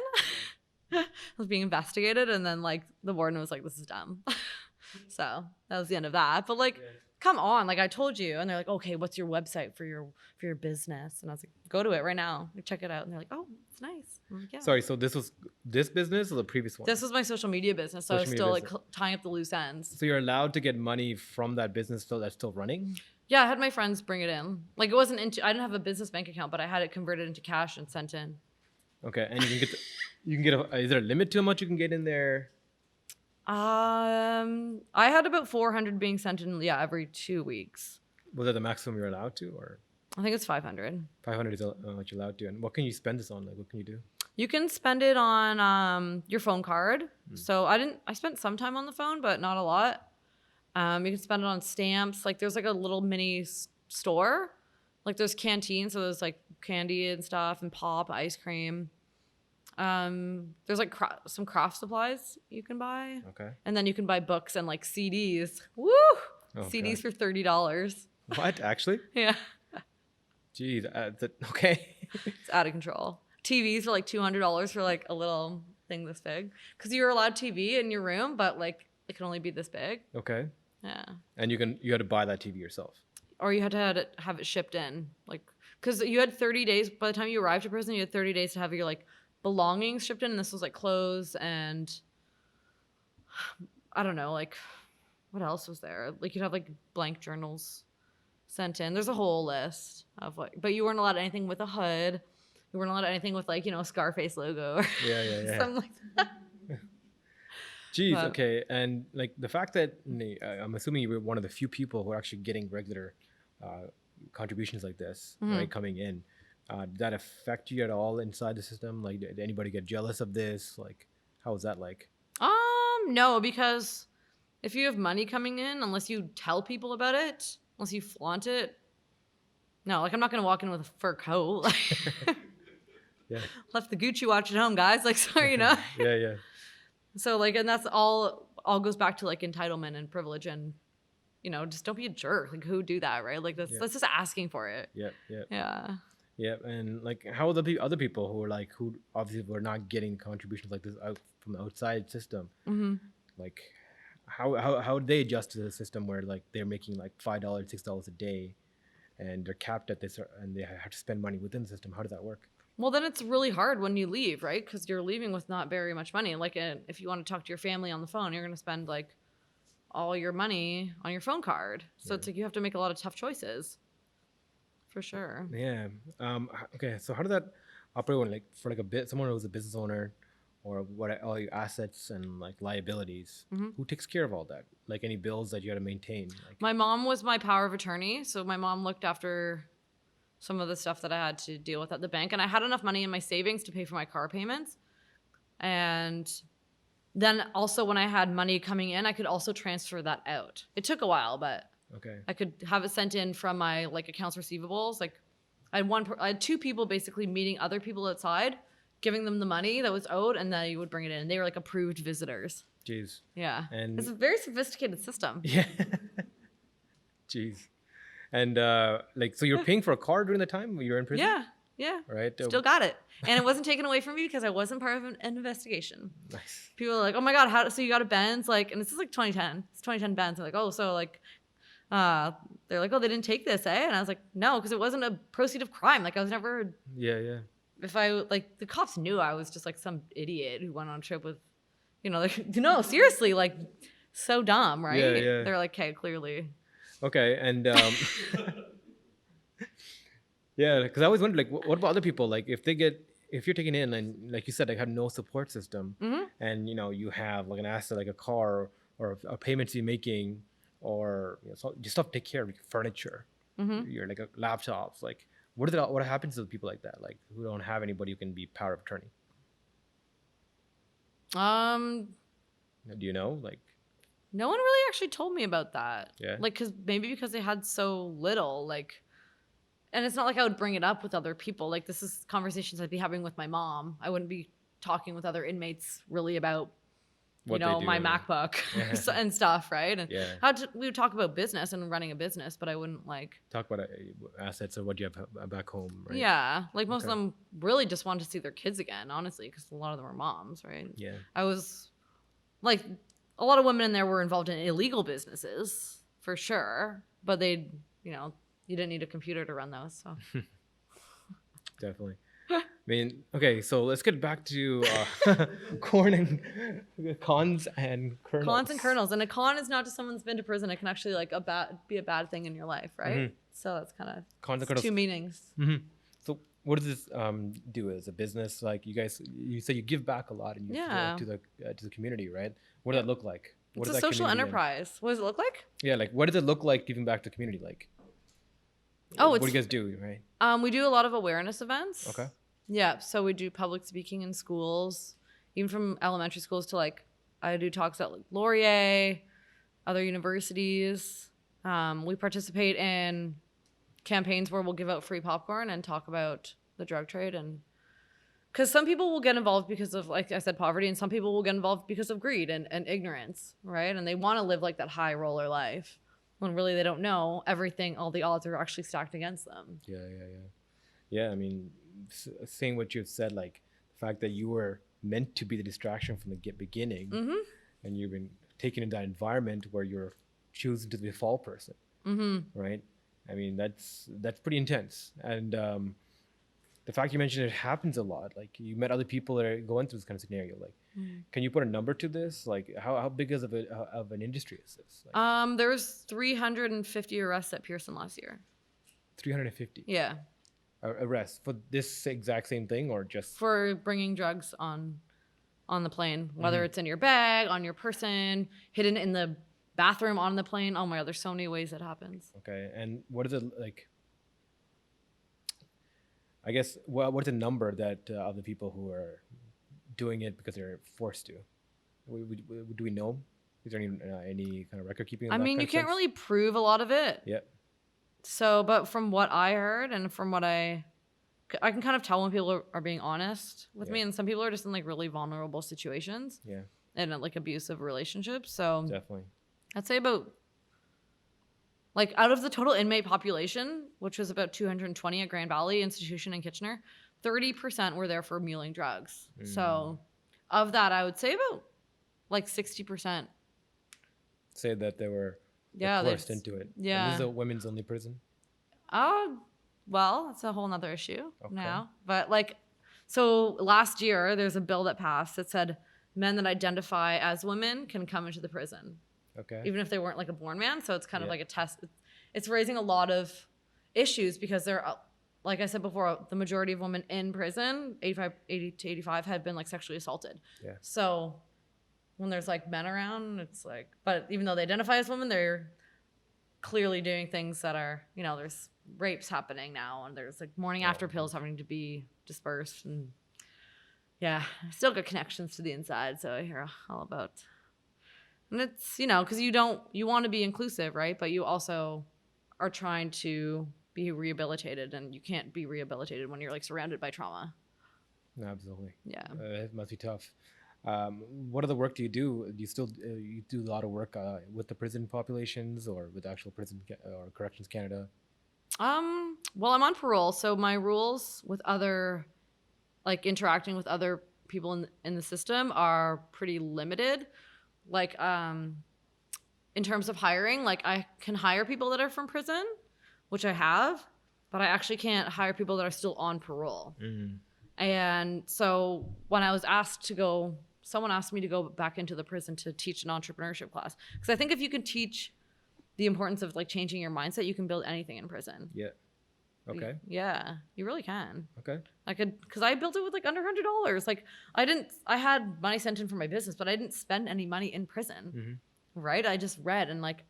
I was being investigated. And then the warden was this is dumb. So that was the end of that. But come on, I told you. And they're like, okay, what's your website for your business? And I was like, go to it right now. Check it out. And they're like, oh, it's nice. I'm like, yeah. Sorry, so this was this business or the previous one? This was my social media business. So I was still tying up the loose ends. So you're allowed to get money from that business that's still running? Yeah, I had my friends bring it in. It wasn't I didn't have a business bank account, but I had it converted into cash and sent in. Okay, and you can get is there a limit to how much you can get in there? I had about 400 being sent in, every 2 weeks. Was that the maximum you're allowed to, or? I think it's 500. 500 is what you're allowed to. And what can you spend this on? What can you do? You can spend it on your phone card. So I spent some time on the phone, but not a lot. You can spend it on stamps. There's a little mini store. There's canteens, so there's candy and stuff and pop, ice cream. There's some craft supplies you can buy. Okay. And then you can buy books and CDs. Woo! Okay. CDs for $30. What? Actually? Yeah. Geez. Okay. It's out of control. TVs for $200 for a little thing this big. Because you're allowed TV in your room, but it can only be this big. Okay. Yeah. And you had to buy that TV yourself. Or you had to have it shipped in. Because you had 30 days. By the time you arrived to prison, you had 30 days to have your belongings shipped in, and this was clothes and I don't know, what else was there? You'd have blank journals sent in. There's a whole list of but you weren't allowed anything with a hood. You weren't allowed anything with a Scarface logo or yeah. something like that. Jeez, okay. And the fact that I'm assuming you were one of the few people who are actually getting regular contributions like this, right, coming in. Did that affect you at all inside the system? Did anybody get jealous of this? How was that like? No, because if you have money coming in, unless you tell people about it, unless you flaunt it, no, I'm not going to walk in with a fur coat. Yeah. Left the Gucci watch at home, guys. Sorry, Yeah. So and that's all goes back to entitlement and privilege and, just don't be a jerk. Who would do that, right? That's just asking for it. Yeah. Yeah. Yeah, and how are the other people who are who obviously were not getting contributions like this out from the outside system? Mm-hmm. How they adjust to the system where they're making $5, $6 a day, and they're capped at this, and they have to spend money within the system? How does that work? Well, then it's really hard when you leave, right? Because you're leaving with not very much money. If you want to talk to your family on the phone, you're going to spend all your money on your phone card. So it's you have to make a lot of tough choices. for sure. Yeah. Okay. So how does that operate when, like, for like a bit, someone who's a business owner, or what, all your assets and like liabilities? Who takes care of all that? Like any bills that you got to maintain? Like, My mom was my power of attorney, so my mom looked after some of the stuff that I had to deal with at the bank, and I had enough money in my savings to pay for my car payments. And then also when I had money coming in, I could also transfer that out. It took a while, but okay. I could have it sent in from my like accounts receivables. Like I had two people basically meeting other people outside, giving them the money that was owed, and then you would bring it in. They were like approved visitors. Jeez. Yeah. And It's a very sophisticated system. yeah. Jeez. And like, so you're paying for a car during the time you were in prison? Yeah. Yeah. Right. Still got it. And it wasn't taken away from me because I wasn't part of an investigation. Nice. People are like, oh my God, how, so you got a Benz? Like, and this is like 2010. It's 2010 Benz. They're like, oh, so like, they're like, oh, they didn't take this, eh? And I was like, no, because it wasn't a proceed of crime. Like, I was never, Yeah. Yeah. if I, like, the cops knew I was just like some idiot who went on a trip with, you know, like, no, seriously, like, so dumb, right? Yeah, yeah. They're like, okay, clearly. Okay. And yeah, because I always wondered, like, what about other people? Like, if you're taken in and, like you said, they have no support system, and you know you have like an asset like a car or a payments you're making, or so just stuff to take care of, like furniture, your like laptops. Like, what happens to the people like that, like who don't have anybody who can be power of attorney? Do you know? Like, No one really actually told me about that. Yeah. Like, because they had so little, like, and it's not like I would bring it up with other people. Like, this is conversations I'd be having with my mom. I wouldn't be talking with other inmates really about, What they do, my yeah. MacBook and stuff, right? And Yeah. we would talk about business and running a business, but I wouldn't like, talk about assets or what you have back home, right? yeah, like most Okay. of them really just wanted to see their kids again, honestly, because a lot of them are moms, right? Yeah. I was like, a lot of women in there were involved in illegal businesses for sure, but they, you didn't need a computer to run those. So Definitely. I mean, okay, so let's get back to corn and cons and kernels. Cons and kernels, and a con is not just someone that's been to prison. It can actually like be a bad thing in your life, right? So that's kind of Cons and kernels. two meanings. So what does this do as a business? Like, you guys, you say you give back a lot and you Yeah. to the community, right? What does that look like? What It's does a that social community enterprise. What does it look like? Yeah, like what does it look like giving back to the community? Like, Oh, what do it's you guys do, right? we do a lot of awareness events. Okay. Yeah, so we do public speaking in schools, even from elementary schools to like I do talks at like Laurier, other universities. We participate in campaigns where we'll give out free popcorn and talk about the drug trade, and because some people will get involved because of, like I said, poverty, and some people will get involved because of greed and ignorance, right? And they want to live like that high roller life when really they don't know everything. All the odds are actually stacked against them. Yeah, I mean, saying what you've said, like the fact that you were meant to be the distraction from the beginning, and you've been taken in that environment where you're choosing to be a fall person, right? I mean, that's pretty intense. And the fact you mentioned it happens a lot. Like, you met other people that are going through this kind of scenario. Like, can you put a number to this? Like, how big of an industry is this? Like, There was 350 arrests at Pearson last year. 350 Yeah, arrests for this exact same thing, or just for bringing drugs on the plane, whether it's in your bag, on your person, hidden in the bathroom on the plane. Oh my God, there's so many ways it happens. Okay. And what is it like? I guess what's the number that of the people who are doing it because they're forced to? Do we know? Is there any kind of record keeping? I mean, you can't really prove a lot of it. Yeah. So, but from what I heard and from what I can kind of tell when people are being honest with me, and some people are just in like really vulnerable situations. Yeah. And like abusive relationships. So Definitely. I'd say about, like, out of the total inmate population, which was about 220 at Grand Valley Institution in Kitchener, 30% were there for muling drugs. So of that, I would say about like 60%. Say that they were Yeah, forced into it. And yeah. this is a women's only prison. Well, that's a whole nother issue now. But like, so last year, there's a bill that passed that said men that identify as women can come into the prison. Okay. Even if they weren't like a born man. So it's kind of like a test. It's raising a lot of issues because they're, like I said before, the majority of women in prison, 80 to 85, had been like sexually assaulted. Yeah. So when there's like men around, it's like, but even though they identify as women, they're clearly doing things that are, there's rapes happening now, and there's like morning after pills having to be dispersed, and yeah, still got connections to the inside, so I hear all about. And it's, because you want to be inclusive, right? But you also are trying to be rehabilitated, and you can't be rehabilitated when you're like surrounded by trauma. No, absolutely. Yeah. It must be tough. What other work do you do? Do you still you do a lot of work with the prison populations or with actual prison or Corrections Canada? Well, I'm on parole, so my rules with other, like interacting with other people in the system are pretty limited. Like, in terms of hiring, like I can hire people that are from prison, which I have, but I actually can't hire people that are still on parole. And so when I was asked to go, someone asked me to go back into the prison to teach an entrepreneurship class. Because I think if you can teach the importance of like changing your mindset, you can build anything in prison. Yeah. Okay. Yeah, you really can. Okay. Because I built it with like under $100. Like I had money sent in for my business, but I didn't spend any money in prison. Right? I just read and like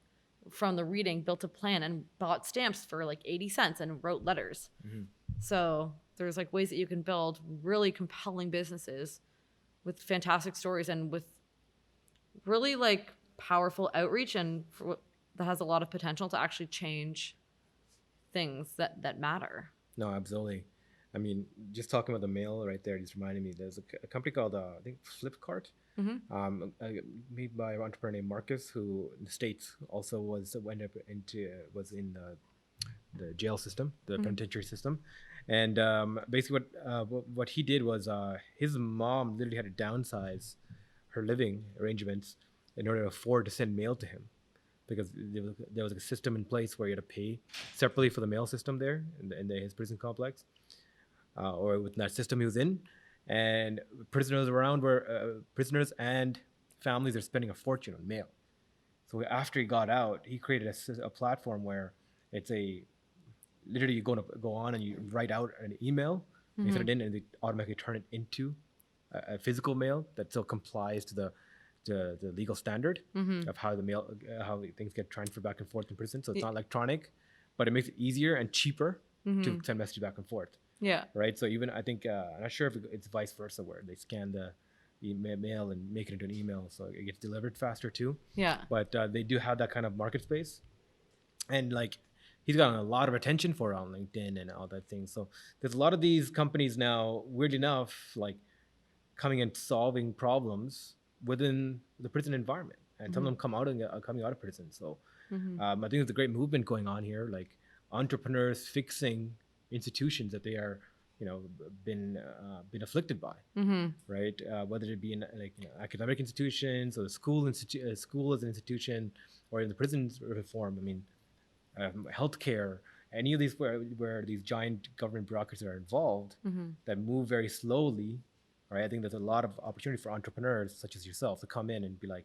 from the reading built a plan and bought stamps for like 80 cents and wrote letters. So there's like ways that you can build really compelling businesses with fantastic stories and with really like powerful outreach and that has a lot of potential to actually change things that matter. No, absolutely. I mean, just talking about the mail right there just reminded me. There's a company called I think Flipkart, made by an entrepreneur named Marcus, who in the States also was in the jail system, the penitentiary system, and basically what he did was his mom literally had to downsize her living arrangements in order to afford to send mail to him, because there was a system in place where you had to pay separately for the mail system there in his prison complex, or within that system he was in, and prisoners and families are spending a fortune on mail. So after he got out, he created a platform where it's literally you go on and you write out an email, you send it in, and they automatically turn it into a physical mail that still complies to the legal standard of how how things get transferred back and forth in prison. So it's not electronic, but it makes it easier and cheaper to send messages back and forth. Yeah. Right. So even I think I'm not sure if it's vice versa, where they scan the mail and make it into an email, so it gets delivered faster too. Yeah. But they do have that kind of market space, and like he's gotten a lot of attention for it on LinkedIn and all that thing. So there's a lot of these companies now, weirdly enough, like coming and solving problems within the prison environment, and some of them coming out of prison. So I think there's a great movement going on here, like entrepreneurs fixing institutions that they are, been afflicted by, right? Whether it be in academic institutions or the school as an institution, or in the prison reform. I mean, healthcare, any of these where these giant government bureaucracies are involved that move very slowly. Right, I think there's a lot of opportunity for entrepreneurs such as yourself to come in and be like,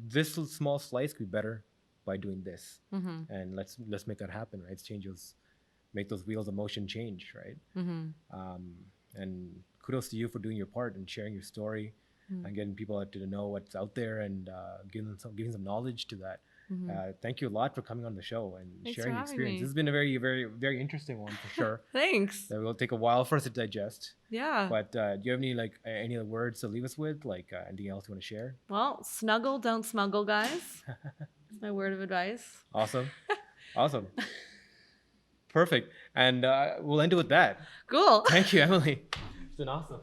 this small slice could be better by doing this, and let's make that happen. Right, make those wheels of motion change. Right, and kudos to you for doing your part and sharing your story and getting people to know what's out there and giving some knowledge to that. Thank you a lot for coming on the show and Thanks sharing for your experience. having me. This has been a very, very, very interesting one for sure. Thanks. That will take a while for us to digest. Yeah. But do you have any other words to leave us with? Like anything else you want to share? Well, snuggle, don't smuggle, guys. That's my word of advice. Awesome. Awesome. Perfect. And we'll end it with that. Cool. Thank you, Emily. It's been awesome.